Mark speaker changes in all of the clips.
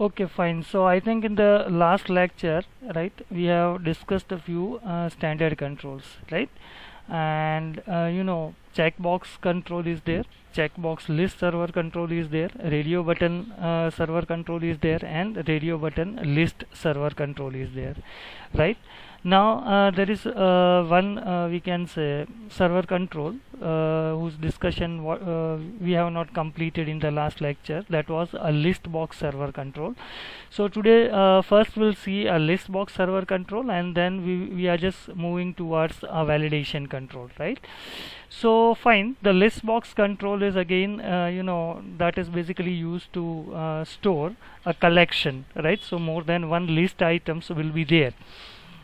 Speaker 1: Okay, fine. So I think in the last lecture, right, we have discussed a few standard controls, right? And checkbox control is there, checkbox list server control is there, radio button server control is there, and radio button list server control is there, right? Now there is one we can say server control whose discussion we have not completed in the last lecture, that was a list box server control. So today first we'll see a list box server control, and then we are just moving towards a validation control, right? So fine, the list box control is again that is basically used to store a collection, right? So more than one list items will be there.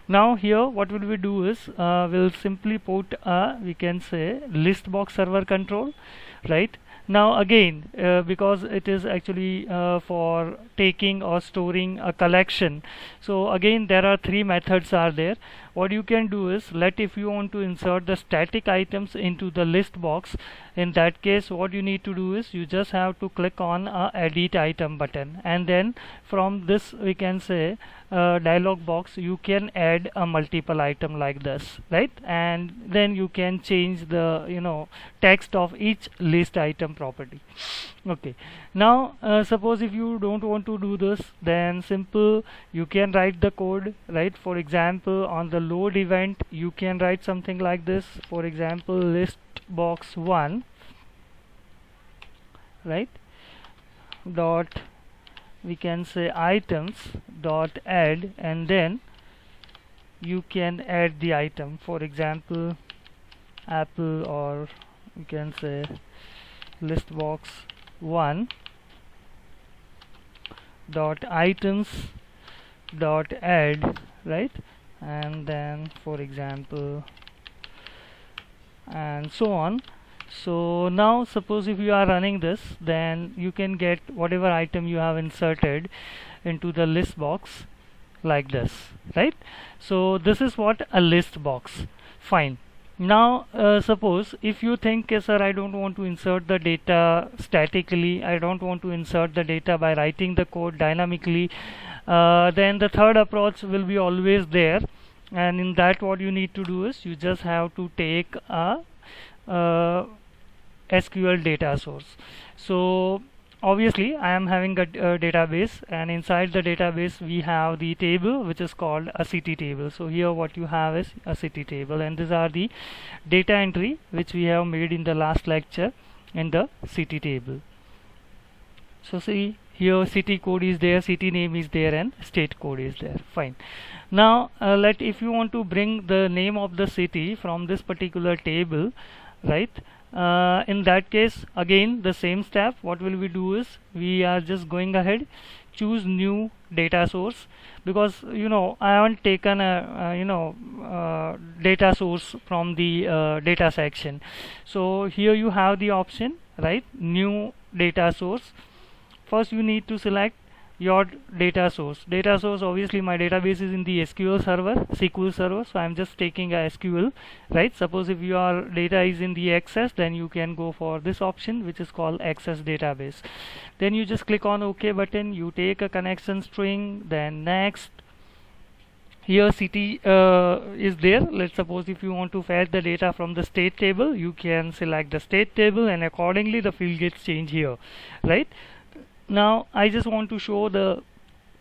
Speaker 1: Now here what will we do is we'll simply put a, we can say, list box server control, right? Now again because it is actually for taking or storing a collection, so again there are three methods are there. What you can do is, if you want to insert the static items into the list box, in that case what you need to do is you just have to click on a edit item button, and then from this we can say dialog box you can add a multiple item like this, right? And then you can change the text of each list item property. Okay, now suppose if you don't want to do this, then simple you can write the code, right? For example, on the load event you can write something like this, for example, list box 1, right, dot, we can say, items dot add, and then you can add the item, for example apple, or you can say list box 1 dot items dot add, right? And then for example, and so on. So now suppose if you are running this, then you can get whatever item you have inserted into the list box like this, right? So this is what a list box. Fine. Now suppose if you think, okay, sir, I don't want to insert the data statically, I don't want to insert the data by writing the code dynamically, then the third approach will be always there, and in that what you need to do is you just have to take a SQL data source. So obviously I am having a database, and inside the database we have the table which is called a city table. So here what you have is a city table, and these are the data entry which we have made in the last lecture in the city table. So see here, city code is there, city name is there, and state code is there. Fine. Now if you want to bring the name of the city from this particular table, right, in that case again the same step, what will we do is we are just going ahead, choose new data source, because I haven't taken a data source from the data section. So here you have the option, right, new data source. First you need to select your data source. Data source, obviously my database is in the SQL server, so I'm just taking a SQL, right? Suppose if your data is in the Access, then you can go for this option which is called Access database. Then you just click on OK button, you take a connection string, then next. Here city is there. Let's suppose if you want to fetch the data from the state table, you can select the state table, and accordingly the field gets changed here, right? Now I just want to show the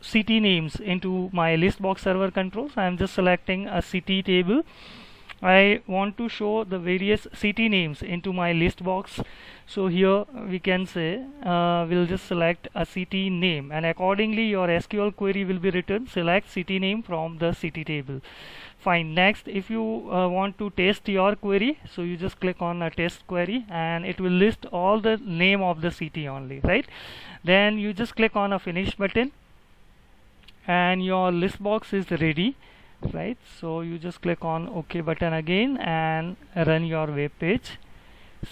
Speaker 1: city names into my list box server controls. I am just selecting a city table. I want to show the various city names into my list box. So here we can say we'll just select a city name, and accordingly your SQL query will be written, select city name from the city table. Fine. Next, if you want to test your query, so you just click on a test query, and it will list all the name of the city only, right? Then you just click on a finish button, and your list box is ready, right? So you just click on OK button again and run your web page.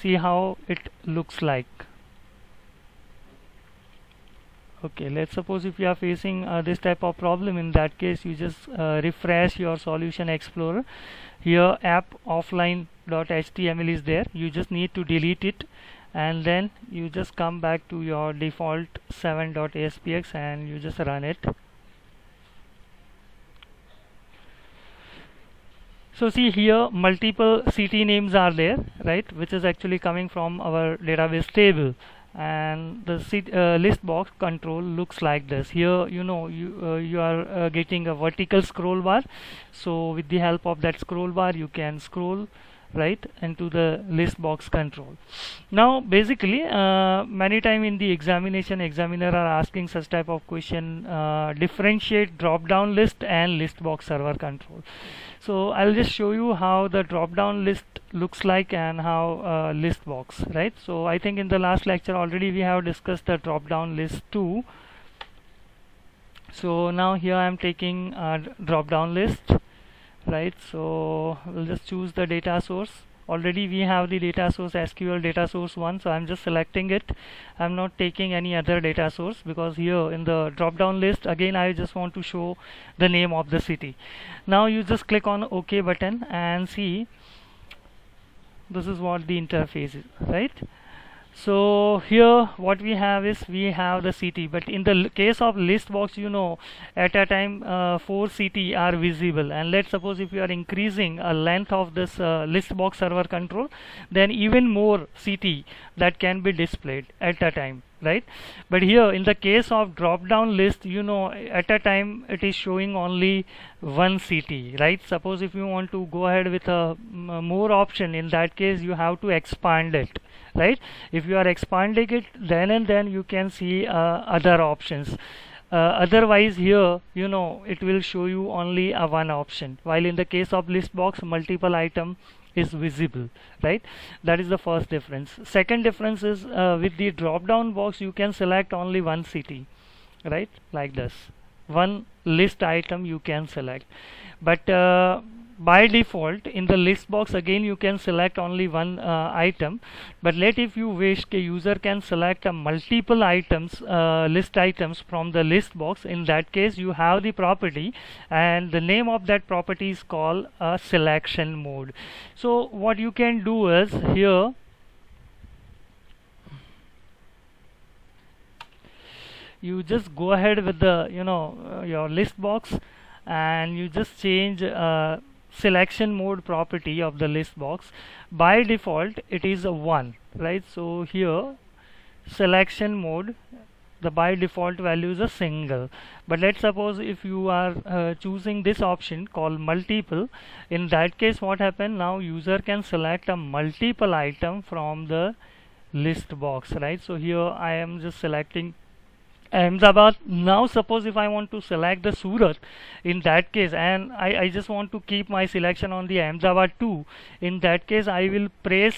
Speaker 1: See how it looks like. Okay, let's suppose if you are facing this type of problem, in that case you just refresh your solution explorer. Here app offline.html is there, you just need to delete it, and then you just come back to your default 7.aspx and you just run it. So see here, multiple city names are there, right, which is actually coming from our database table, and the list box control looks like this. Here, you are getting a vertical scroll bar. So with the help of that scroll bar, you can scroll right into the list box control. Now basically many time in the examination, examiner are asking such type of question, differentiate drop down list and list box server control. So I'll just show you how the drop down list looks like and how list box, right? So I think in the last lecture already we have discussed the drop down list too. So now here I am taking a drop down list, right? So we'll just choose the data source. Already we have the data source SQL data source 1, so I'm just selecting it. I'm not taking any other data source because here in the drop down list again I just want to show the name of the city. Now you just click on OK button and see this is what the interface is, right? So here what we have is we have the city, but in the case of list box, at a time 4 city are visible, and let's suppose if you are increasing a length of this list box server control, then even more city that can be displayed at a time, right? But here in the case of drop down list, at a time it is showing only one city, right? Suppose if you want to go ahead with a more option, in that case you have to expand it, right? If you are expanding it, then and then you can see other options. Otherwise here it will show you only a one option, while in the case of list box multiple item is visible, right? That is the first difference. Second difference is with the drop down box you can select only one city, right? Like this, one list item you can select, but by default in the list box again you can select only one item. But if you wish, the user can select multiple items, list items from the list box. In that case you have the property, and the name of that property is called a selection mode. So what you can do is here you just go ahead with the your list box, and you just change selection mode property of the list box. By default it is a 1, right? So here selection mode, the by default value is a single. But let's suppose if you are choosing this option called multiple, in that case what happen, now user can select a multiple item from the list box, right? So here I am just selecting Ahmedabad. Now suppose if I want to select the Surat, in that case, and I just want to keep my selection on the Ahmedabad too, in that case I will press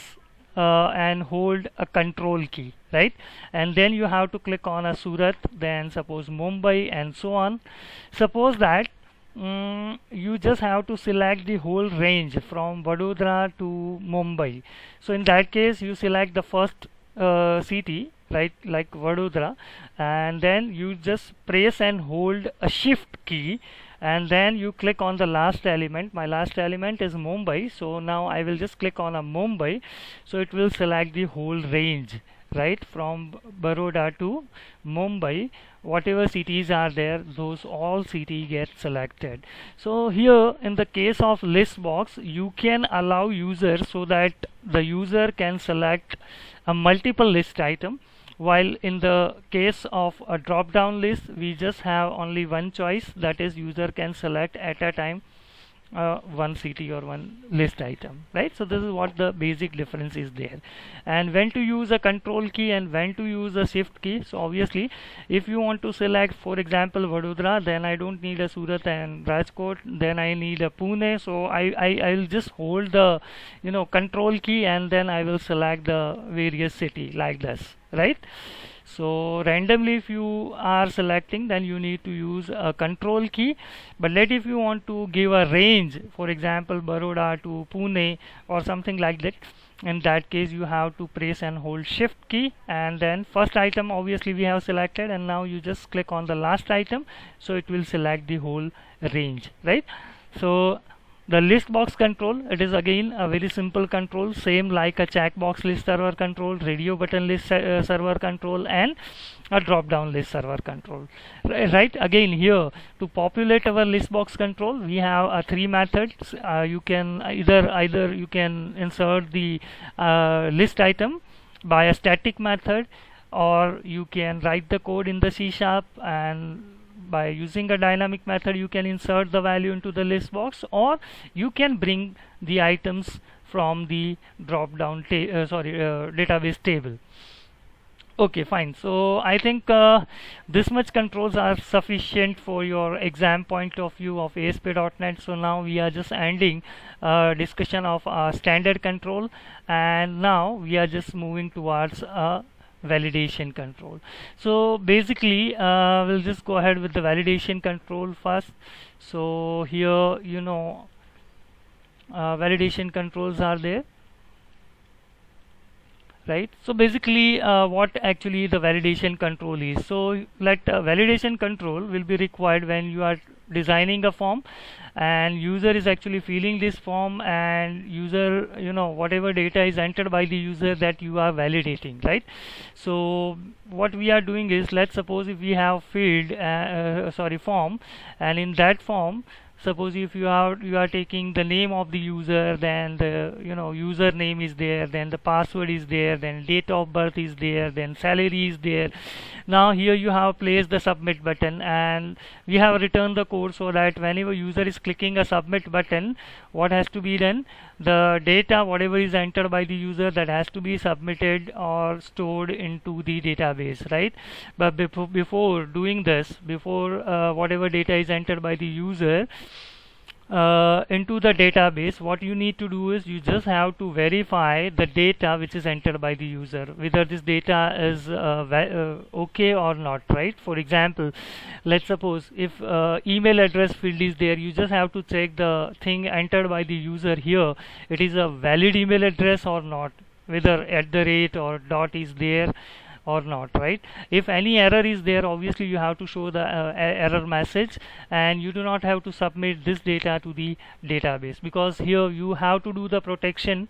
Speaker 1: and hold a control key, right? And then you have to click on a Surat, then suppose Mumbai, and so on. Suppose that you just have to select the whole range from Vadodara to Mumbai. So in that case you select the first city, right, like Vadodara, and then you just press and hold a shift key, and then you click on the last element. My last element is Mumbai, so now I will just click on a Mumbai, so it will select the whole range, right, from Baroda to Mumbai. Whatever cities are there, those all cities get selected. So here in the case of list box you can allow user so that the user can select a multiple list item, while in the case of a drop down list we just have only one choice, that is user can select at a time one city or one list item, right? So this is what the basic difference is there, and when to use a control key and when to use a shift key. So obviously if you want to select for example Vadodara, then I don't need a Surat and Rajkot, then I need a Pune, so I'll just hold the control key and then I will select the various city like this, right? So randomly if you are selecting, then you need to use a control key. But if you want to give a range, for example Baroda to Pune or something like that, in that case you have to press and hold shift key, and then first item obviously we have selected, and now you just click on the last item, so it will select the whole range, right? So The list box control, it is again a very simple control, same like a checkbox list server control, radio button list server control, and a drop down list server control. Right, again here to populate our list box control, we have three methods. You can either you can insert the list item by a static method, or you can write the code in the C#, and by using a dynamic method you can insert the value into the list box, or you can bring the items from the drop down database table. Okay, fine. So I think this much controls are sufficient for your exam point of view of ASP.NET. So now we are just ending discussion of standard control, and now we are just moving towards validation control. So basically we'll just go ahead with the validation control first. So here, you know, validation controls are there, right? So basically what actually the validation control is. So let validation control will be required when you are designing a form and user is actually filling this form, and user, you know, whatever data is entered by the user, that you are validating, right? So what we are doing is, let's suppose if we have filled form, and in that form, suppose if you are taking the name of the user, then the, you know, username is there, then the password is there, then date of birth is there, then salary is there. Now here you have placed the submit button, and we have returned the code so that whenever user is clicking a submit button, what has to be done, the data whatever is entered by the user, that has to be submitted or stored into the database, right? But before doing this, before whatever data is entered by the user into the database, what you need to do is you just have to verify the data which is entered by the user, whether this data is okay or not, right? For example, let's suppose if email address field is there, you just have to check the thing entered by the user here, it is a valid email address or not, whether @ or dot is there or not, right? If any error is there, obviously you have to show the error message, and you do not have to submit this data to the database, because here you have to do the protection,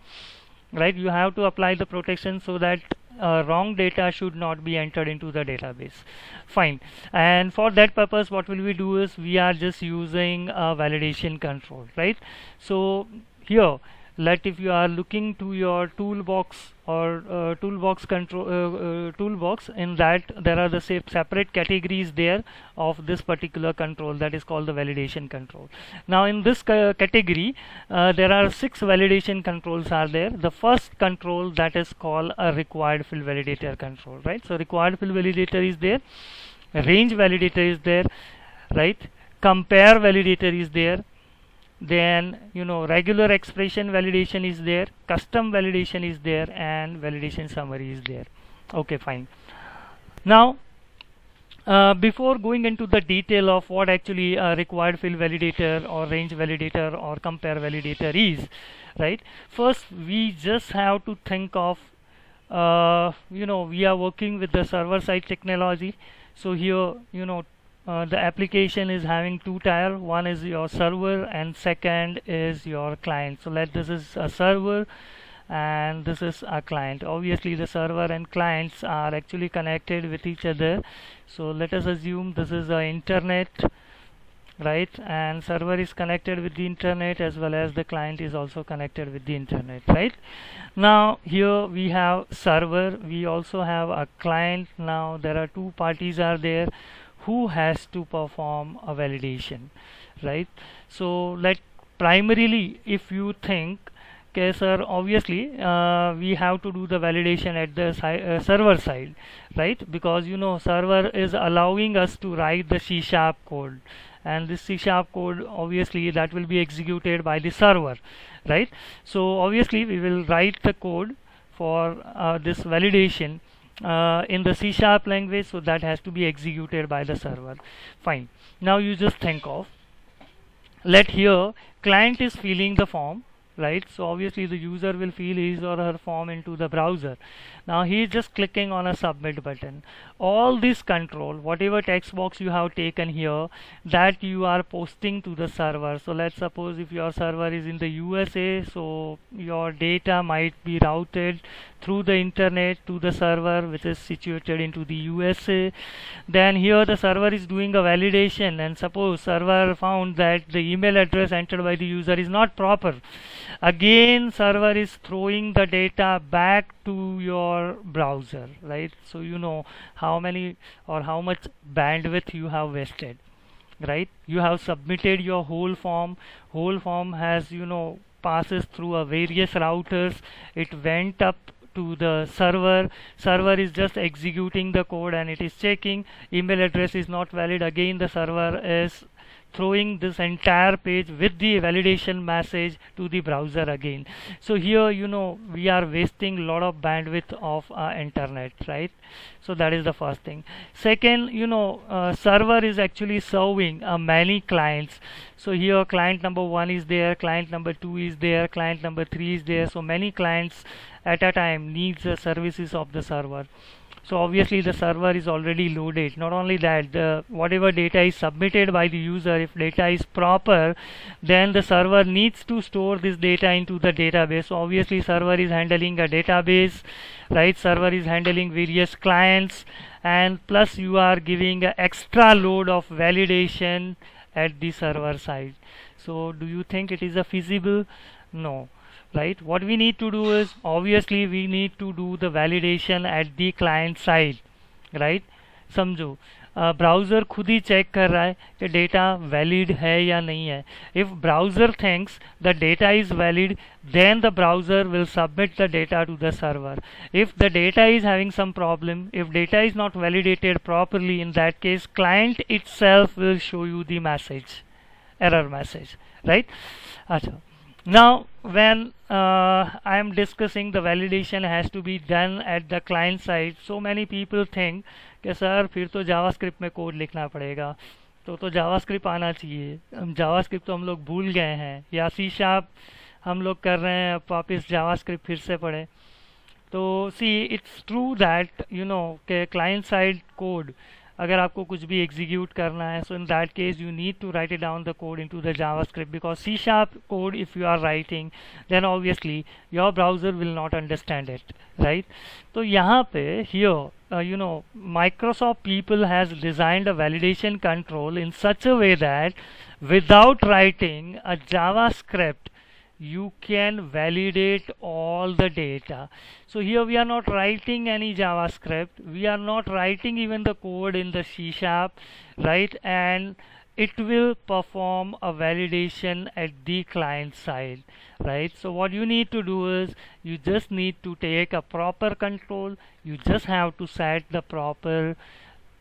Speaker 1: right? You have to apply the protection so that wrong data should not be entered into the database. Fine. And for that purpose, what will we do is we are just using a validation control, right? So here, let if you are looking to your toolbox or toolbox control toolbox, in that there are the separate categories there of this particular control, that is called the validation control. Now in this category there are 6 validation controls are there. The first control, that is called a required field validator control, right? So required field validator is there, range validator is there, right? Compare validator is there, then, you know, regular expression validation is there, custom validation is there, and validation summary is there. Okay, fine. Now before going into the detail of what actually required field validator or range validator or compare validator is, right, first we just have to think of you know, we are working with the server side technology. So here, you know, the application is having 2 tier, one is your server and second is your client. So this is a server and this is a client. Obviously the server and clients are actually connected with each other. So let us assume this is the internet, right, and server is connected with the internet as well as the client is also connected with the internet, right? Now here we have server, we also have a client. Now there are 2 parties are there who has to perform a validation, right? So let primarily, if you think, okay sir, obviously we have to do the validation at the server side, right? Because, you know, server is allowing us to write the C# code, and this C# code, obviously that will be executed by the server, right? So obviously we will write the code for this validation in the C# language, so that has to be executed by the server. Fine. Now you just think of, let here client is filling the form, right? So obviously the user will fill his or her form into the browser. Now he is just clicking on a submit button. All this control, whatever text box you have taken here, that you are posting to the server. So let's suppose if your server is in the USA, so your data might be routed through the internet to the server which is situated into the USA. Then here the server is doing a validation, and suppose server found that the email address entered by the user is not proper. Again server is throwing the data back to your browser, right? So you know how many or how much bandwidth you have wasted, right? You have submitted your whole form has, you know, passes through a various routers. It went up to the server is just executing the code and it is checking email address is not valid. Again the server is throwing this entire page with the validation message to the browser again. So here, you know, we are wasting a lot of bandwidth of internet, right? So that is the first thing. Second, you know, server is actually serving many clients. So here client number 1 is there, client number 2 is there, client number 3 is there. So many clients at a time needs the services of the server. So obviously the server is already loaded. Not only that, the whatever data is submitted by the user, if data is proper, then the server needs to store this data into the database. So obviously server is handling a database, right? Server is handling various clients, and plus you are giving an extra load of validation at the server side. So do you think it is a feasible? No. Right, what we need to do is obviously we need to do the validation at the client side, right? समझो browser खुद ही check कर रहा है कि data valid है या नहीं है. If browser thinks the data is valid, then the browser will submit the data to the server. If the data is having some problem, if data is not validated properly, in that case client itself will show you the message, error message, right? अच्छा. Now when I am discussing the validation has to be done at the client side, so many people think कि sir फिर तो JavaScript में code लिखना पड़ेगा, तो JavaScript आना चाहिए. जावास्क्रिप्ट तो हम लोग भूल गए हैं, या सी शार्प हम लोग कर रहे हैं, वापस जावास्क्रिप्ट फिर से पढ़े. तो see it's true that you know के क्लाइंट साइड कोड अगर आपको कुछ भी एग्जीक्यूट करना है, so in that case you need to write it down the code into the JavaScript, because C sharp code if you are writing then obviously your browser will not understand it, right? तो यहाँ पे here you know, Microsoft people has designed a validation control in such a way that without writing a JavaScript you can validate all the data. So here we are not writing any JavaScript, we are not writing even the code in the C sharp, right? And it will perform a validation at the client side, right? So what you need to do is you just need to take a proper control, you just have to set the proper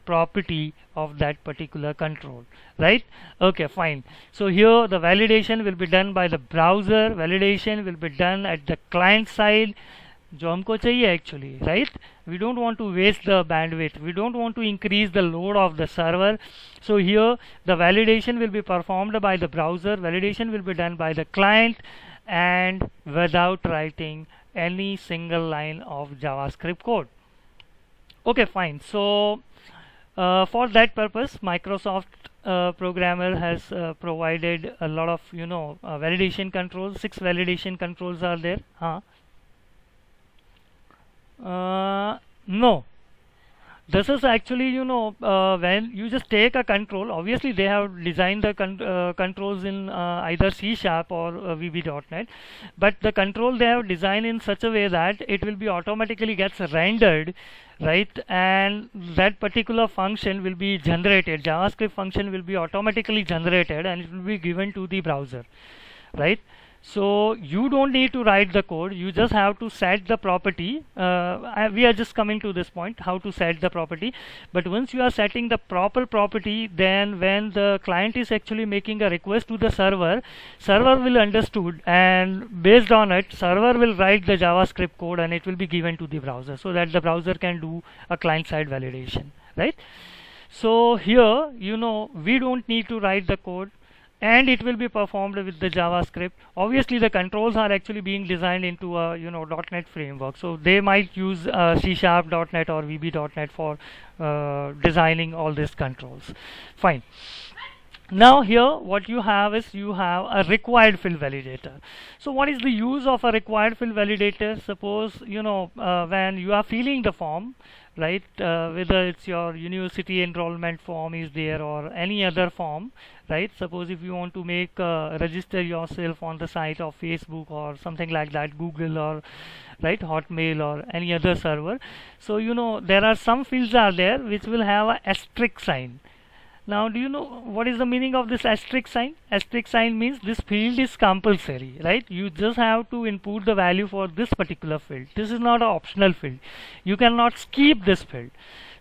Speaker 1: property of that particular control, right? Okay, fine. So here the validation will be done by the browser, validation will be done at the client side जो हमको चाहिए actually, right? We don't want to waste the bandwidth, we don't want to increase the load of the server. So here the validation will be performed by the browser, validation will be done by the client, and without writing any single line of JavaScript code. Okay, fine. So for that purpose Microsoft programmer has provided a lot of, you know, validation controls. 6 validation controls are there. No, this is actually, you know, when you just take a control, obviously they have designed the controls in either C sharp or VB.NET, but the control they have designed in such a way that it will be automatically gets rendered, right? And that particular function will be generated, JavaScript function will be automatically generated and it will be given to the browser, right? So you don't need to write the code, you just have to set the property. We are just coming to this point, how to set the property. But once you are setting the proper property, then when the client is actually making a request to the server, server will understood, and based on it server will write the JavaScript code and it will be given to the browser so that the browser can do a client side validation, right? So here, you know, we don't need to write the code. and it will be performed with the JavaScript. Obviously the controls are actually being designed into a .NET framework, so they might use C# .NET or VB.NET for designing all these controls. Fine. Now here what you have is you have a required field validator. So what is the use of a required field validator? Suppose when you are filling the form, right, whether it's your university enrollment form is there or any other form, right? Suppose if you want to make register yourself on the site of Facebook or something like that, Google or right, Hotmail or any other server. So there are some fields are there which will have a asterisk sign. Now, do you know what is the meaning of this asterisk sign? Asterisk sign means this field is compulsory, right? You just have to input the value for this particular field. This is not an optional field. You cannot skip this field.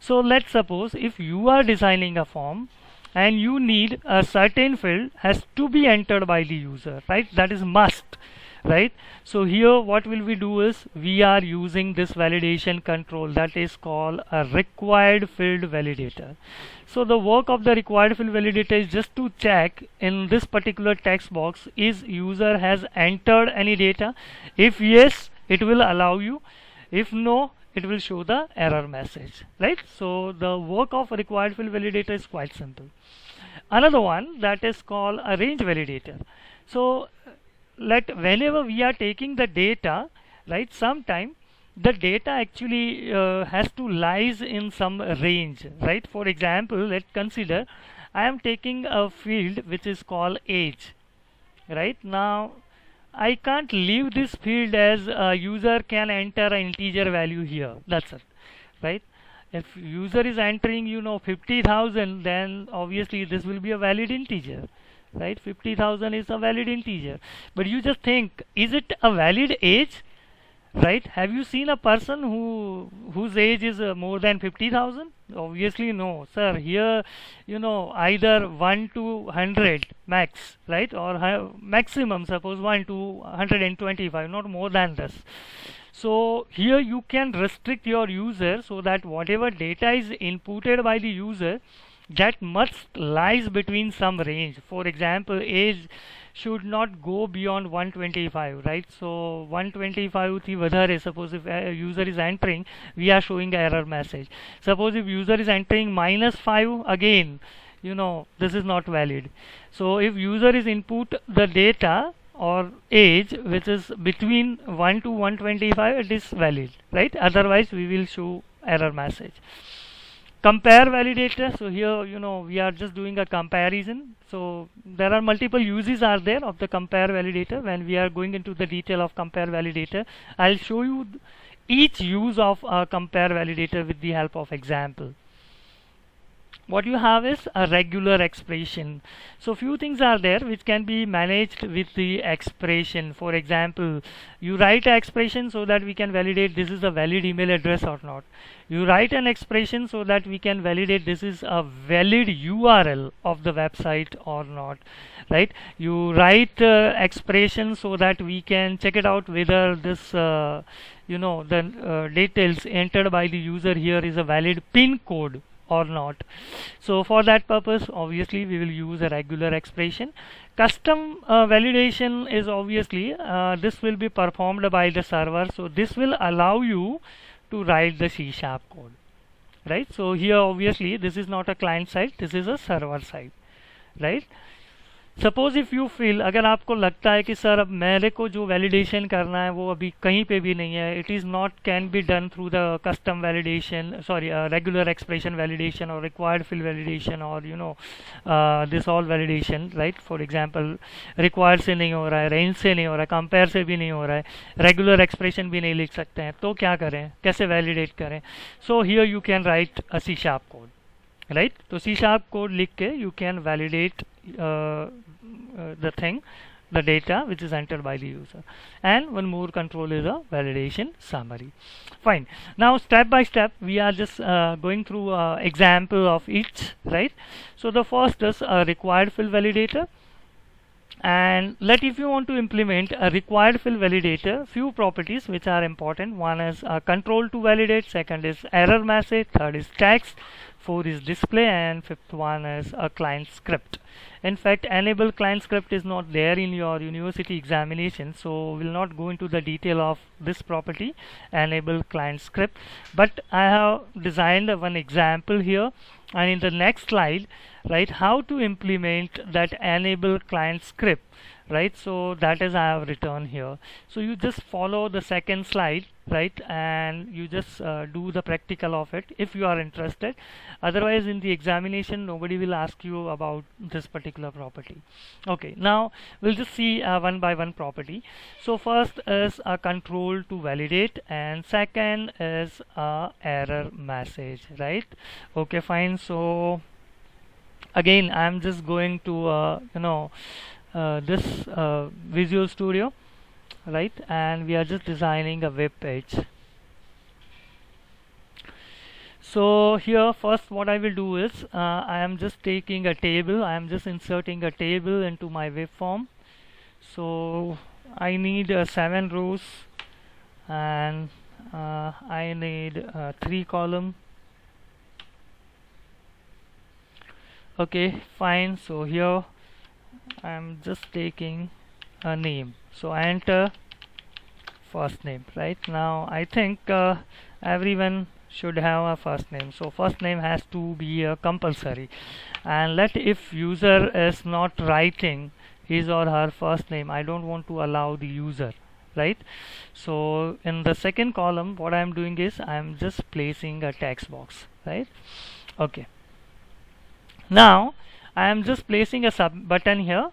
Speaker 1: So let's suppose if you are designing a form and you need a certain field has to be entered by the user, right? That is must, right? So here what will we do is we are using this validation control that is called a required field validator. So the work of the required field validator is just to check in this particular text box is user has entered any data. If yes, it will allow you. If no, it will show the error message, right? So the work of a required field validator is quite simple. Another one that is called a range validator. So whenever we are taking the data, right, sometime the data actually has to lies in some range, right? For example, let's consider I am taking a field which is called age, right? Now I can't leave this field as a user can enter an integer value here, that's it, right? If user is entering 50,000, then obviously this will be a valid integer, right? 50,000 is a valid integer, but you just think, is it a valid age, right? Have you seen a person whose age is more than 50,000? Obviously no, sir. Here either 1 to 100 max, right, or maximum suppose 1 to 125, not more than this. So here you can restrict your user so that whatever data is inputted by the user, that must lies between some range. For example, age should not go beyond 125, right? So 125 થી વધારે, suppose if a user is entering, we are showing error message. Suppose if user is entering -5, again this is not valid. So if user is input the data or age which is between 1 to 125, it is valid, right? Otherwise we will show error message. Compare validator. So here we are just doing a comparison. So there are multiple uses are there of the compare validator. When we are going into the detail of compare validator, I'll show you each use of a compare validator with the help of example. What you have is a regular expression. So few things are there which can be managed with the expression. For example, you write an expression so that we can validate this is a valid email address or not. You write an expression so that we can validate this is a valid URL of the website or not, right? You write expression so that we can check it out whether this the details entered by the user here is a valid PIN code or not. So for that purpose obviously we will use a regular expression. Custom validation is obviously this will be performed by the server, so this will allow you to write the C# code, right? So here obviously this is not a client side, this is a server side, right? Suppose if you feel, अगर आपको लगता है कि sir अब मेरे को जो validation करना है वो अभी कहीं पे भी नहीं है, it is not can be done through the custom validation, sorry regular expression validation और रिक्वायर्ड फील्ड वैलिडेशन और this all validation, right? For example required से नहीं हो रहा है, रेंज से नहीं हो रहा है, कंपेयर से भी नहीं हो रहा है, रेगुलर एक्सप्रेशन भी नहीं लिख सकते हैं, तो क्या करें, कैसे वैलिडेट करें? So here you can write a C# code, right? तो C# कोड लिख के you can validate the thing, the data which is entered by the user. And one more control is a validation summary. Fine. Now step by step we are just going through example of each, right? So the first is a required field validator. And if you want to implement a required field validator, few properties which are important. One is control to validate, second is error message, third is text, 4 is display, and fifth one is a client script. In fact, enable client script is not there in your university examination, so we'll not go into the detail of this property, enable client script. But I have designed one example here, and in the next slide, right, how to implement that enable client script, right? So that is I have written here. So you just follow the second slide, right, and you just do the practical of it if you are interested. Otherwise, in the examination, nobody will ask you about this particular property. Okay, now we'll just see one by one property. So first is a control to validate, and second is a error message, right? Okay, fine. So again, I'm just going to this Visual Studio, right, and we are just designing a web page. So here first what I will do is I am just taking a table, I am just inserting a table into my web form. So I need 7 rows, and I need 3 columns. Okay, fine. So here I'm just taking a name, so I enter first name. Right now I think everyone should have a first name, so first name has to be compulsory. And let if user is not writing his or her first name, I don't want to allow the user, right? So in the second column what I'm doing is I'm just placing a text box, right? Okay, now I am just placing a sub button here,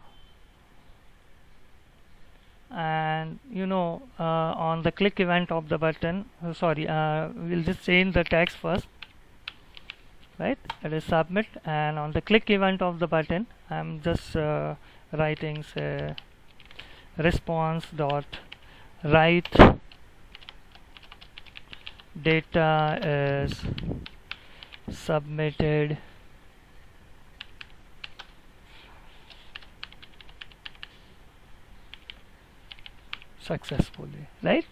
Speaker 1: and on the click event of the button, we'll just change the text first, right? It is submit, and on the click event of the button I'm just writing say response dot write data is submitted successfully, right?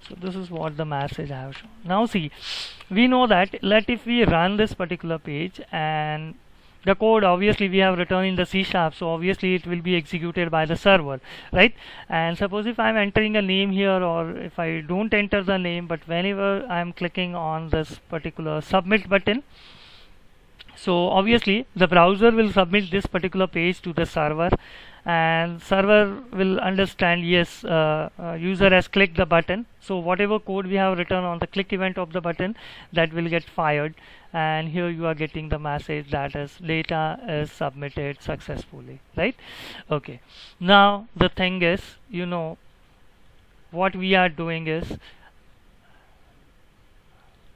Speaker 1: So this is what the message I have shown. Now see, we know that if we run this particular page, and the code obviously we have written in the C#, so obviously it will be executed by the server, right? And suppose if I'm entering a name here, or if I don't enter the name, but whenever I'm clicking on this particular submit button, so obviously the browser will submit this particular page to the server, and server will understand yes, user has clicked the button, so whatever code we have written on the click event of the button, that will get fired, and here you are getting the message that is data is submitted successfully, right? Okay, now the thing is, what we are doing is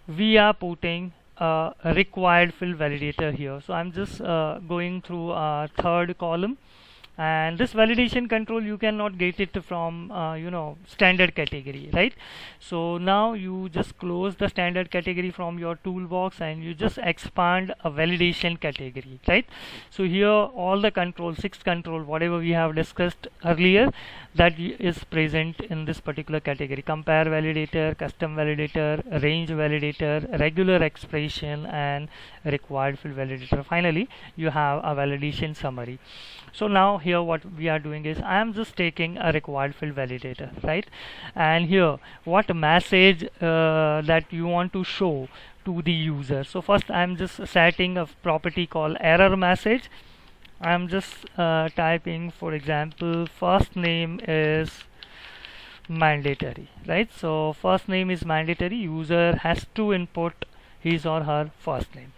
Speaker 1: we are putting a required field validator here. So I'm just going through a third column, and this validation control you cannot get it from standard category, right? So now you just close the standard category from your toolbox, and you just expand a validation category, right? So here all the control, 6 control, whatever we have discussed earlier, that is present in this particular category: compare validator, custom validator, range validator, regular expression, and required field validator. Finally you have a validation summary. So now here what we are doing is I am just taking a required field validator, right? And here what message that you want to show to the user. So first I am just setting a property called error message. I am just typing, for example, first name is mandatory, right? So first name is mandatory, user has to input his or her first name.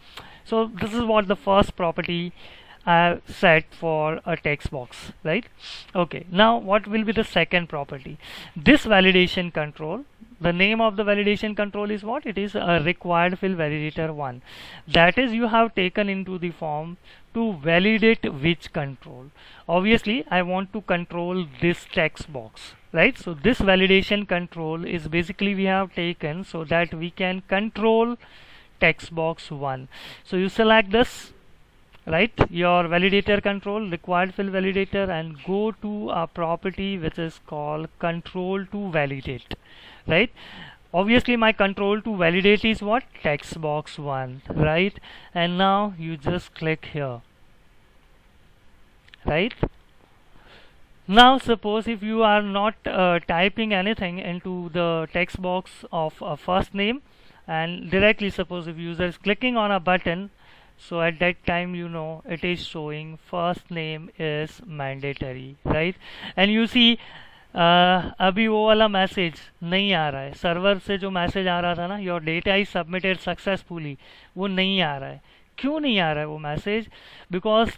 Speaker 1: So this is what the first property set for a text box, right? Okay, now what will be the second property? This validation control, the name of the validation control is what? It is a required field validator 1. That is, you have taken into the form to validate which control. Obviously I want to control this text box, right? So this validation control is basically we have taken so that we can control text box 1. So you select this, right, your validator control, required field validator, and go to a property which is called control to validate, right? Obviously my control to validate is what? Text box 1, right? And now you just click here, right? Now suppose if you are not typing anything into the text box of a first name, and directly suppose if user is clicking on a button, so at that time it is showing first name is mandatory, right? And you see अभी वो वाला message नहीं आ रहा है, server से जो message आ रहा था ना, your data is submitted successfully, वो नहीं आ रहा है. क्यों नहीं आ रहा है वो message? Because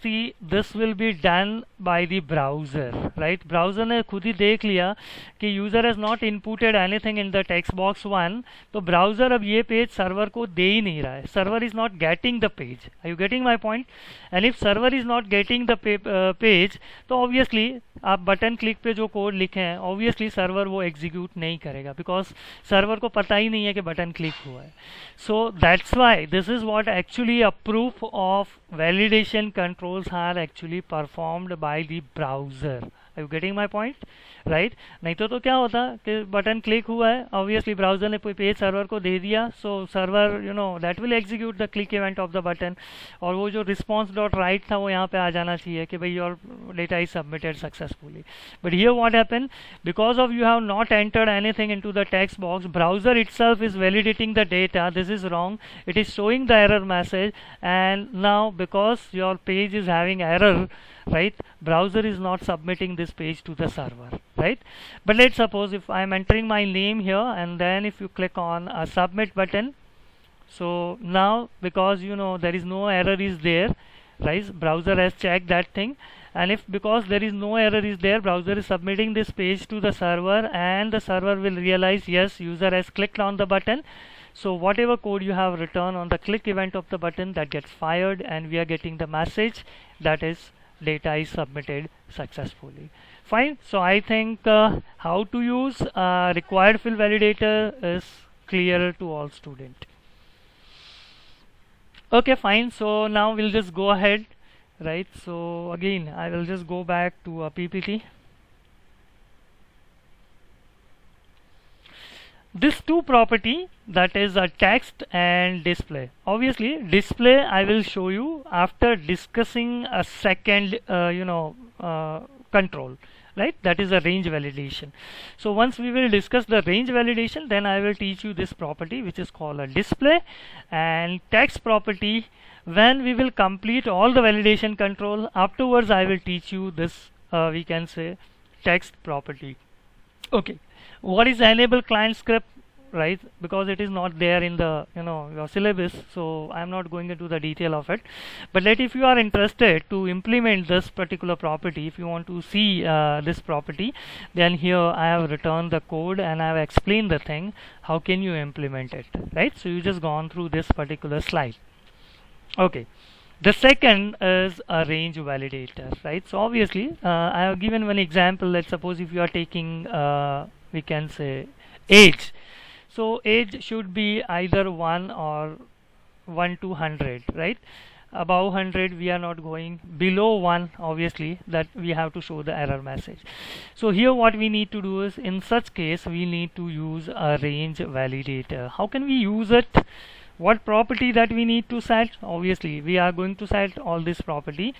Speaker 1: this will be done by the browser, right? Browser ने खुद ही देख लिया कि user has not inputted anything in the text box 1, तो ब्राउज़र अब ये पेज सर्वर को दे ही नहीं रहा है. Server is not getting the page. Are you getting my point? And if server is not getting the page, तो obviously आप button click पे जो कोड लिखे हैं, ऑब्वियसली सर्वर वो एग्जीक्यूट नहीं करेगा, बिकॉज सर्वर को पता ही नहीं है कि बटन क्लिक हुआ है. So that's why this is what actually a proof of validation controls are actually performed by the browser. Are you getting my point? Right? नहीं तो क्या होता कि बटन क्लिक हुआ है, ऑब्वियसली ब्राउजर ने पेज सर्वर को दे दिया, so server that will execute the click event of the button, और वो जो रिस्पॉन्स डॉट राइट था वो यहाँ पे आ जाना चाहिए कि भाई your data is submitted successfully. But here what happen, because of you have not entered anything into the text box, browser itself is validating the data. This is wrong. It is showing the error message, and now because your page is having error, right, browser is not submitting this page to the server, right? But let's suppose if I am entering my name here, and then if you click on a submit button, so now because there is no error is there, right, browser has checked that thing, and if because there is no error is there, browser is submitting this page to the server, and the server will realize yes, user has clicked on the button. So whatever code you have written on the click event of the button, that gets fired, and we are getting the message that is data is submitted successfully. Fine. So I think how to use required field validator is clear to all students. Okay, fine. So now we'll just go ahead, right? So again I will just go back to a PPT. This two property, that is a text and display. Obviously display I will show you after discussing a second control, right? That is a range validation. So once we will discuss the range validation, then I will teach you this property which is called a display. And text property, when we will complete all the validation control, afterwards I will teach you this we can say text property. Okay, what is enable client script, right? Because it is not there in the your syllabus, so I am not going into the detail of it. But if you are interested to implement this particular property, if you want to see this property, then here I have written the code and I have explained the thing, how can you implement it, right? So you just gone through this particular slide. Okay, the second is a range validator, right? So obviously I have given one example. Let's suppose if you are taking we can say age. So age should be either 1 or 1 to 100, right? Above 100 we are not going, below 1 obviously that we have to show the error message. So here what we need to do is, in such case we need to use a range validator. How can we use it? What property that we need to set? Obviously we are going to set all this property.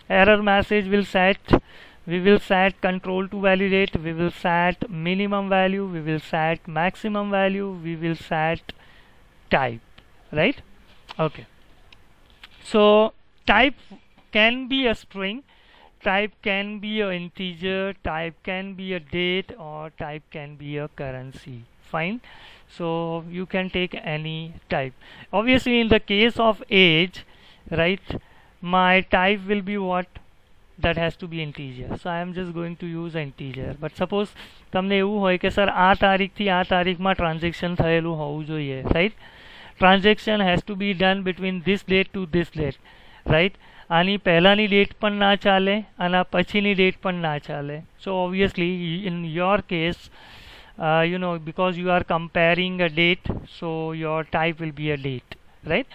Speaker 1: Error message will set, we will set control to validate, we will set minimum value, we will set maximum value, we will set type, right? Okay, so type can be a string, type can be an integer, type can be a date, or type can be a currency. Fine. So you can take any type. Obviously in the case of age, right, my type will be what? That has to be integer. So I am just going to use integer. But suppose તમને એવું હોય કે sir આ તારીખથી આ તારીખમાં transaction થયેલું હોવું જોઈએ, right? Transaction has to be done between this date to this date, right? આની પહેલાની ડેટ પણ ના ચાલે, આના પછીની ડેટ પણ ના ચાલે. So obviously in your case because you are comparing a date, so your type will be a date, right?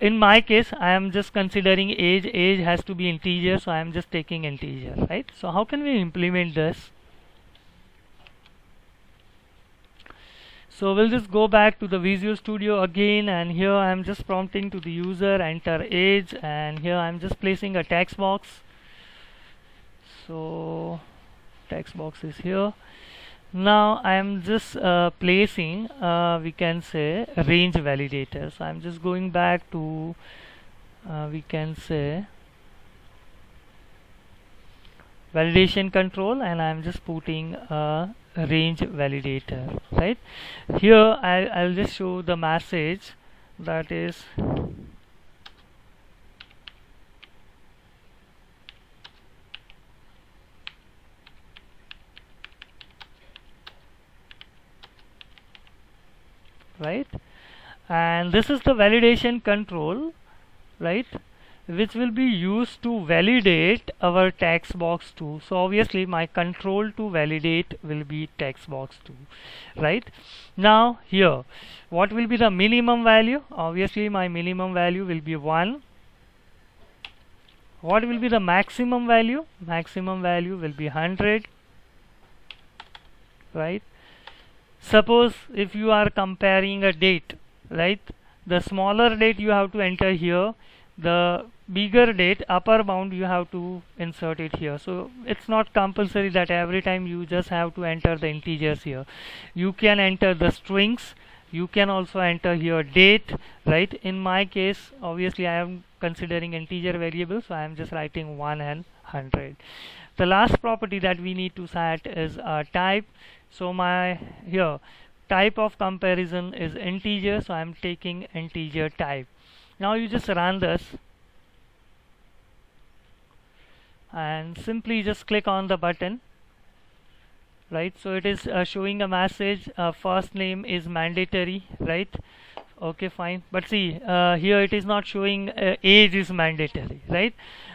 Speaker 1: In my case I am just considering age. Age has to be integer, so I am just taking integer, right? So how can we implement this? So we'll just go back to the Visual Studio again, and here I'm just prompting to the user enter age, and here I'm just placing a text box. So text box is here. Now I am just placing we can say a range validator. So I'm just going back to we can say validation control, and I'm just putting a range validator. Right here I'll just show the message that is right, and this is the validation control, right, which will be used to validate our text box 2. So obviously my control to validate will be text box 2, right. Now here what will be the minimum value? Obviously my minimum value will be 1. What will be the maximum value? Maximum value will be 100, right. Suppose if you are comparing a date, right, the smaller date you have to enter here, the bigger date upper bound you have to insert it here. So it's not compulsory that every time you just have to enter the integers here. You can enter the strings, you can also enter here date, right. In my case obviously I am considering integer variable, so I am just writing 1 and 100. The last property that we need to set is a type. So my here type of comparison is integer, so I'm taking integer type. Now you just run this and simply just click on the button, right. So it is showing a message, first name is mandatory, right. Okay, fine, but see here it is not showing age is mandatory, right.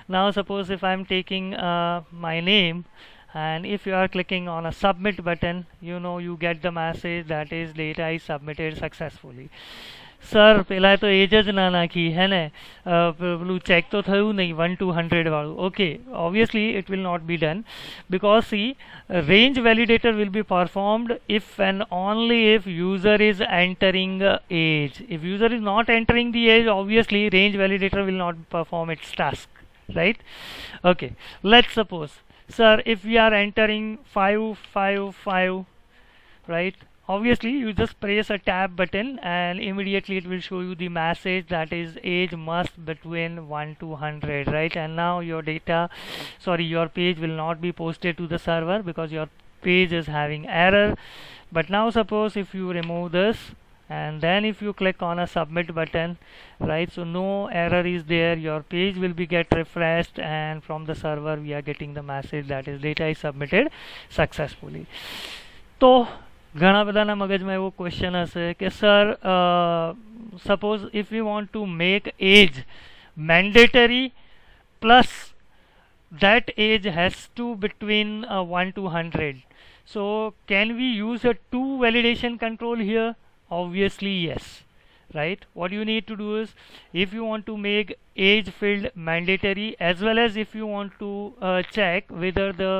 Speaker 1: Now suppose if I'm taking my name, and if you are clicking on a submit button, you get the message that is data is submitted successfully. Sir પેલા તો એજ જ ના નાખી હે ને પેલું check તો થયું નહીં 1 to 100 વાળું. Okay, obviously it will not be done because see range validator will be performed if and only if user is entering age. If user is not entering the age, obviously range validator will not perform its task, right. Okay, let's suppose sir if we are entering 555, right, obviously you just press a tab button and immediately it will show you the message that is age must between 1 to 100, right. And now your your page will not be posted to the server because your page is having error. But now suppose if you remove this and then if you click on a submit button, right, so no error is there, your page will be get refreshed, and from the server we are getting the message that is data is submitted successfully. તો ઘણા બધાના મગજમાં એવો question હશે કે sir suppose if you want to make age mandatory plus that age has to between 1 to 100, so can we use a 2 validation control here? Obviously yes, right. What you need to do is if you want to make age field mandatory as well as if you want to check whether the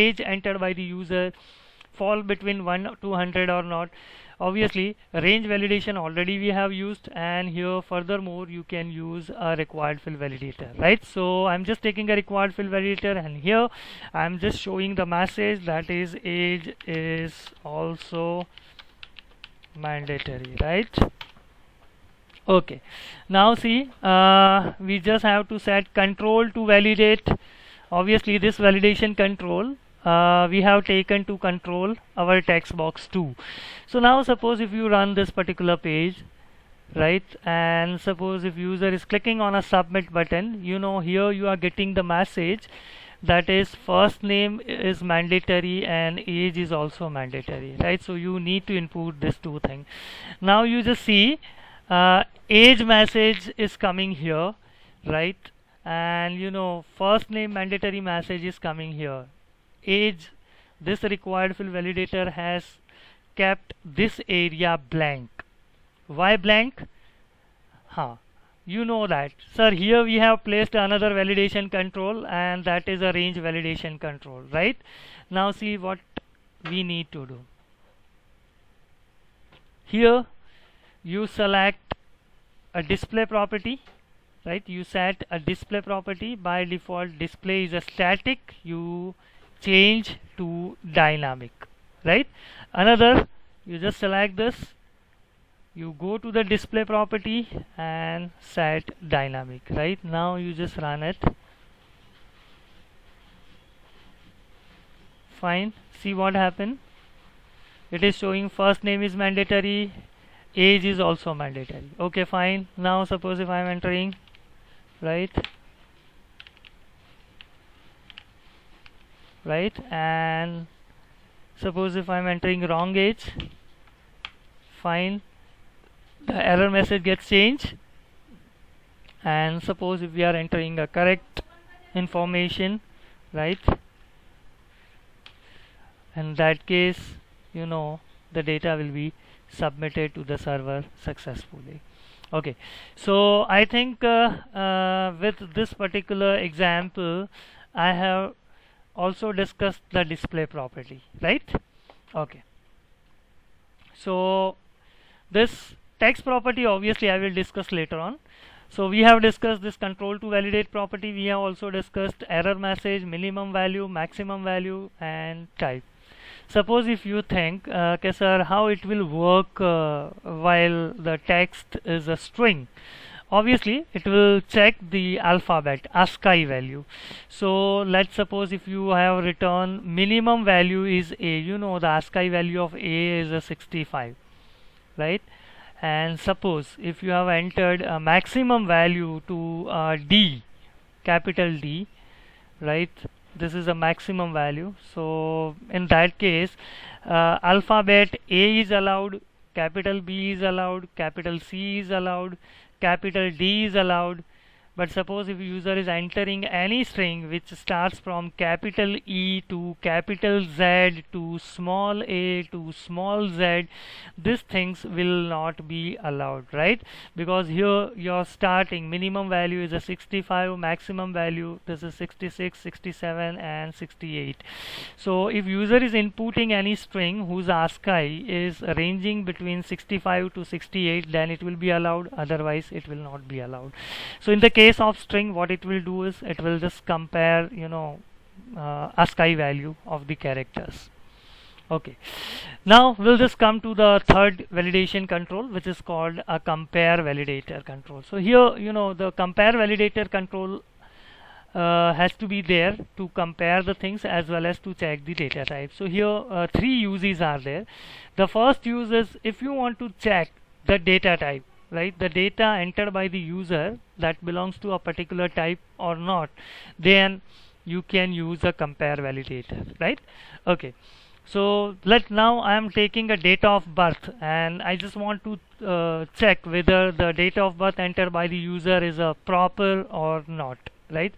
Speaker 1: age entered by the user fall between 1 to 100 or not, obviously range validation already we have used, and here furthermore you can use a required field validator, right. So I'm just taking a required field validator and here I'm just showing the message that is age is also mandatory, right. Okay, now see we just have to set control to validate. Obviously this validation control we have taken to control our text box 2. So now suppose if you run this particular page, right, and suppose if user is clicking on a submit button, here you are getting the message that is first name is mandatory and age is also mandatory, right. So you need to input this two thing. Now you just see age message is coming here, right, and first name mandatory message is coming here. Age, this required field validator has kept this area blank. Why blank? You know that sir here we have placed another validation control and that is a range validation control, right. Now see what we need to do. here you select a display property, right? You set a display property. By default display is a static, you change to dynamic, right? Another, you just select this, you go to the display property and set dynamic. Right now you just run it. Fine, see what happened. It is showing first name is mandatory, age is also mandatory. Okay, fine. Now suppose if I am entering, right, and suppose if I am entering wrong age, fine, the error message gets changed. And suppose if we are entering a correct information, right, in that case, you know, the data will be submitted to the server successfully. Okay, so I think with this particular example I have also discussed the display property, right? Okay, so this text property obviously I will discuss later on. So we have discussed this control to validate property. We have also discussed error message, minimum value, maximum value, and type. Suppose if you think, okay sir, how it will work while the text is a string. Obviously it will check the alphabet ASCII value. So let's suppose if you have written minimum value is A, you know the ASCII value of A is a 65, right? And suppose if you have entered a maximum value to D, capital D, right, this is a maximum value. So in that case alphabet A is allowed, capital B is allowed, capital C is allowed, capital D is allowed. But suppose if user is entering any string which starts from capital E to capital Z to small a to small z, these things will not be allowed, right? Because here your starting minimum value is a 65, maximum value this is 66, 67 and 68. So if user is inputting any string whose ASCII is ranging between 65 to 68, then it will be allowed, otherwise it will not be allowed. So in the case of string, what it will do is it will just compare, you know, ASCII value of the characters. Okay, now we'll just come to the third validation control, which is called a compare validator control. So here, you know, the compare validator control has to be there to compare the things as well as to check the data type. So here three uses are there. The first use is if you want to check the data type, right, the data entered by the user that belongs to a particular type or not, then you can use a compare validator, right? Okay, so now I am taking a date of birth and I just want to check whether the date of birth entered by the user is proper or not, right?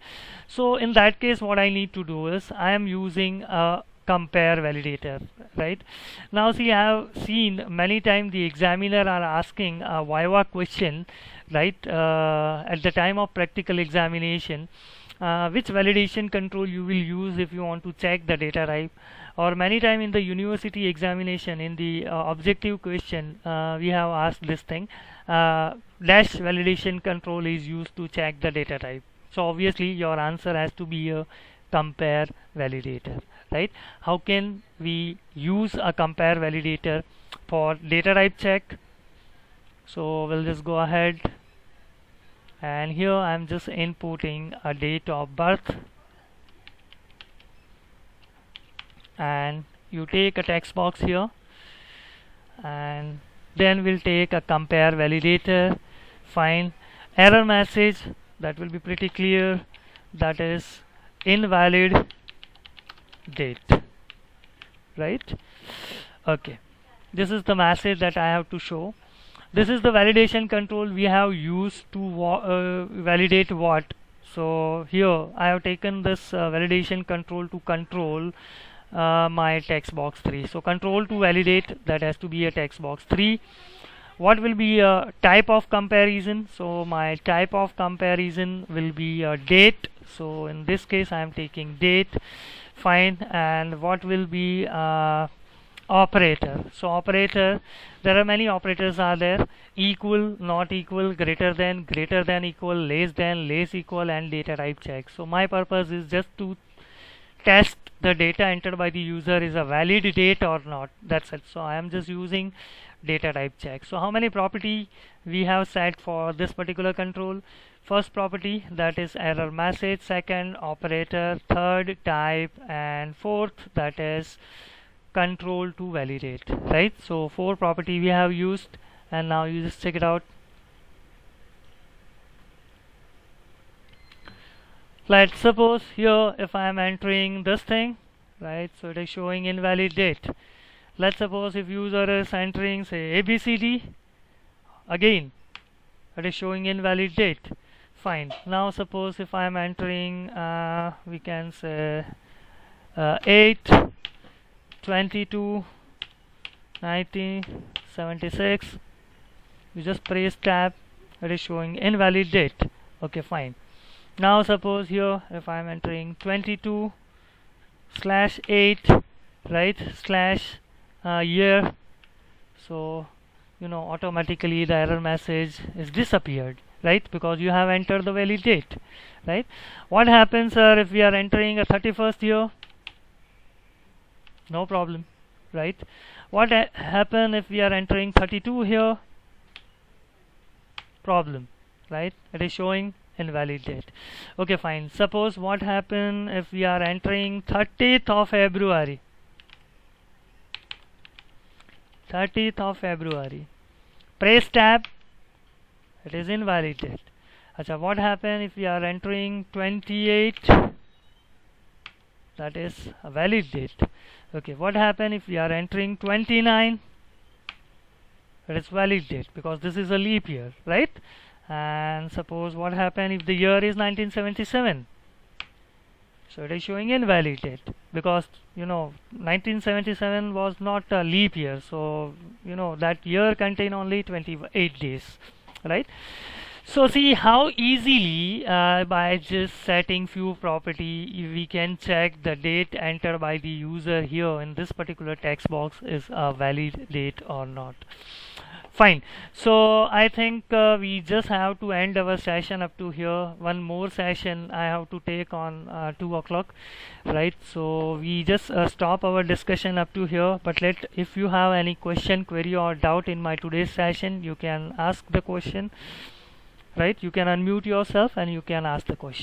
Speaker 1: So in that case what I need to do is I am using a compare validator, right? Now see, I have seen many times the examiner are asking a Viva question, right, at the time of practical examination, which validation control you will use if you want to check the data type. Or many times in the university examination in the objective question we have asked this thing, dash validation control is used to check the data type. So obviously your answer has to be a compare validator, right? How can we use a compare validator for data type check? So we'll just go ahead and here I'm just inputting a date of birth and you take a text box here and then we'll take a compare validator. Fine, error message, that will be pretty clear, that is invalid date, right? Okay, this is the message that I have to show. This is the validation control we have used to validate what. So here I have taken this validation control to control my text box 3. So control to validate, that has to be a text box 3. What will be a type of comparison? So my type of comparison will be a date. So in this case I am taking date. Fine. And what will be operator. So operator, there are many operators are there: equal, not equal, greater than equal, less equal, and data type check. So my purpose is just to test the data entered by the user is a valid date or not. That's it. So I am just using data type check. So how many property we have set for this particular control? First property, that is error message. Second, operator. Third, type. And fourth, that is control to validate, right? So 4 property we have used, and now you just check it out. Let's suppose here if I am entering this thing, right, so it is showing invalid date. Let's suppose if user is entering say ABCD, again it is showing invalid date. Fine. Now suppose if I am entering we can say 8 22 1976, you just press tab, it is showing invalid date. Okay, fine. Now suppose here if I am entering 22/8, right, slash year, so automatically the error message is disappeared, right, because you have entered the valid date, right? What happens if we are entering a 31st year? No problem, right? What happen if we are entering 32 here? Problem, right? It is showing invalid date. Okay, fine. Suppose what happen if we are entering 30th of February? 30th of February. Press tab. It is invalid date. Acha, what happen if we are entering 28? That is a valid date. Okay, what happen if we are entering 29? That is valid date because this is a leap year, right? And suppose what happen if the year is 1977? So it is showing invalid date because 1977 was not a leap year, so that year contain only 28 days, right? So see how easily by just setting few property we can check the date entered by the user here in this particular text box is a valid date or not. Fine. So I think we just have to end our session up to here. One more session I have to take on 2 o'clock, right? So we just stop our discussion up to here, but if you have any question, query or doubt in my today's session, you can ask the question, right? You can unmute yourself and you can ask the question.